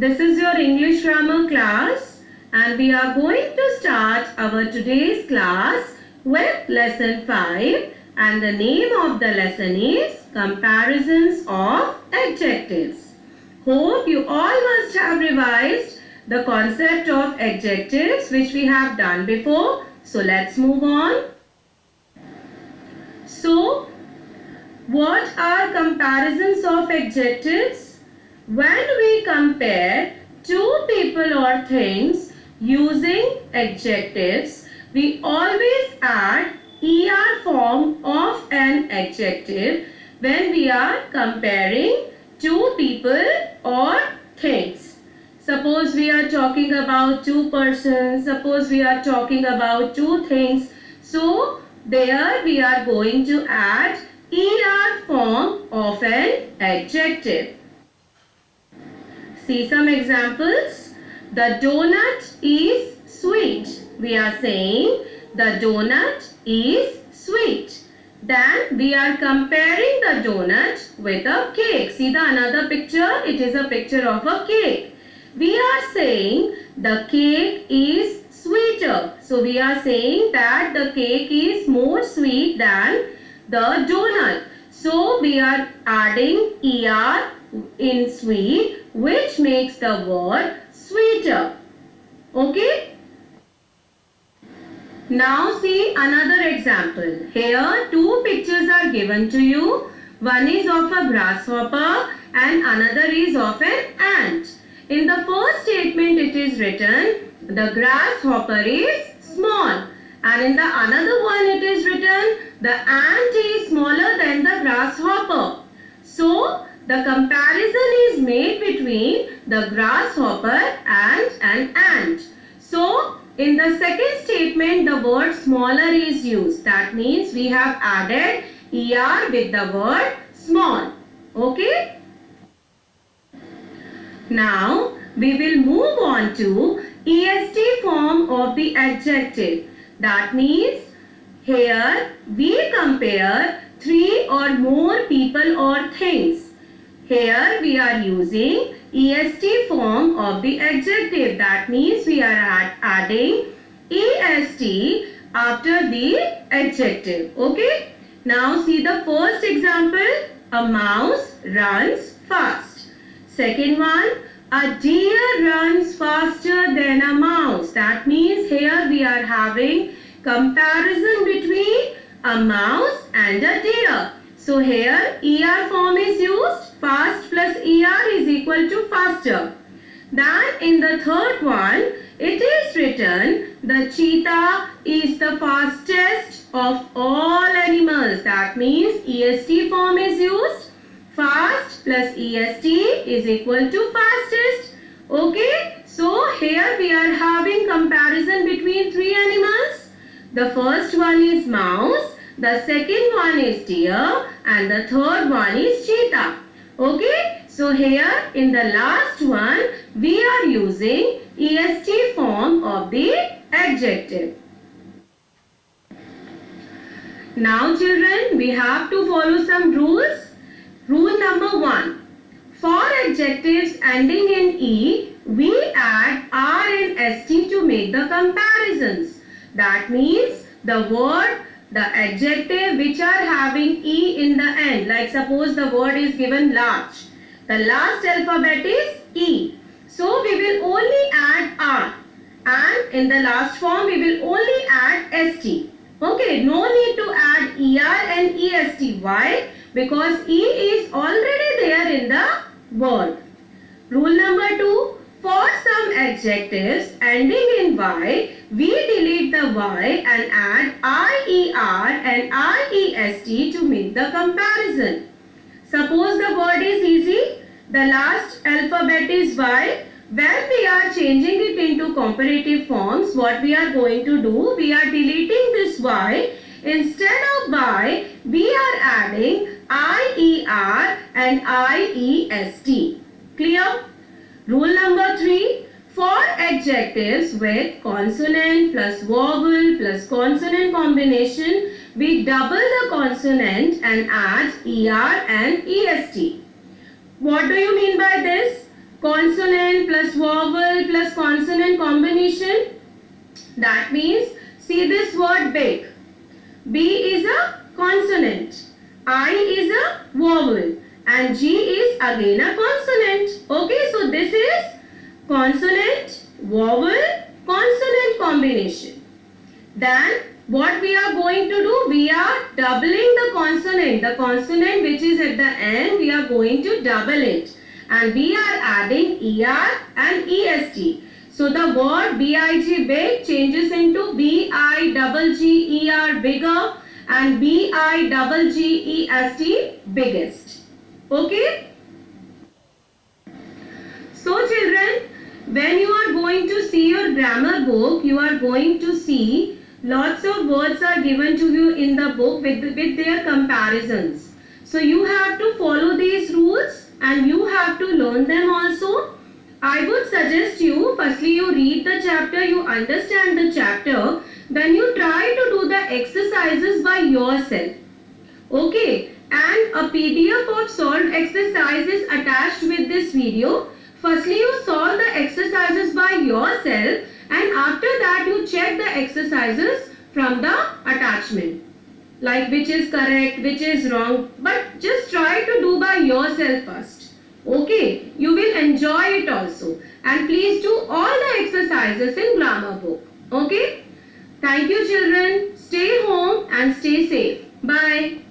This is your English grammar class and we are going to start our today's class with lesson 5 and the name of the lesson is Comparisons of Adjectives. Hope you all must have revised the concept of adjectives which we have done before. So let's move on. So what are comparisons of adjectives? When we compare two people or things using adjectives, we always add ER form of an adjective when we are comparing two people or things. Suppose we are talking about two persons, suppose we are talking about two things. So there we are going to add ER form of an adjective. See some examples. The donut is sweet. We are saying the donut is sweet. Then we are comparing the donut with a cake. See the another picture. It is a picture of a cake. We are saying the cake is sweeter. So we are saying that the cake is more sweet than the donut. So we are adding ER in sweet, which makes the word sweeter. Okay? Now see another example. Here two pictures are given to you. One is of a grasshopper and another is of an ant. In the first statement it is written the grasshopper is small, and in the another one it is written the ant is smaller than the grasshopper. So the comparison is made between the grasshopper and an ant. So in the second statement the word smaller is used. That means we have added ER with the word small. Okay? Now we will move on to EST form of the adjective. That means here we compare three or more people or things. Here we are using EST form of the adjective. That means we are adding EST after the adjective. Okay. Now see the first example. A mouse runs fast. Second one. A deer runs faster than a mouse. That means here we are having comparison between a mouse and a deer. So here ER form is used. Fast plus ER is equal to faster. Then in the third one, it is written the cheetah is the fastest of all animals. That means EST form is used. Fast plus EST is equal to fastest. Okay. So here we are having comparison between three animals. The first one is mouse. The second one is deer. And the third one is cheetah. Okay. So here in the last one we are using EST form of the adjective. Now children, we have to follow some rules. Rule number 1. For adjectives ending in E, we add R and ST to make the comparisons. That means the word, the adjective which are having E in the end. Like suppose the word is given large. The last alphabet is E. So we will only add R. And in the last form we will only add ST. Okay, no need to add ER and EST. Why? Because E is already there in the word. Rule number 2. For some adjectives ending in Y, we delete the Y and add IER and IEST to make the comparison. Suppose the word is easy. The last alphabet is Y. When we are changing it into comparative forms, what we are going to do? We are deleting this Y. Instead of Y, we are adding IER and IEST. Clear? Rule number 3. For adjectives with consonant plus vowel plus consonant combination, we double the consonant and add ER and EST. What do you mean by this? consonant plus vowel plus consonant combination. That means, see this word big. B is a consonant, I is a vowel, and G is again a consonant. Okay, so this is consonant, vowel, consonant combination. Then what we are going to do? We are doubling the consonant. The consonant which is at the end, we are going to double it. And we are adding ER and EST. So the word BIG big changes into BIGGER bigger and BIGGEST biggest. Okay? So children, when you are going to see your grammar book, you are going to see lots of words are given to you in the book with their comparisons. So you have to follow these rules and you have to learn them also. I would suggest you, firstly you read the chapter, you understand the chapter, then you try to do the exercises by yourself. Okay, and a PDF of solved exercises attached with this video. Firstly you solve the exercises by yourself and after that you check the exercises from the attachment. Like which is correct, which is wrong, but just try to do by yourself first. Okay, you will enjoy it also. And please do all the exercises in grammar book. Okay, thank you children. Stay home and stay safe. Bye.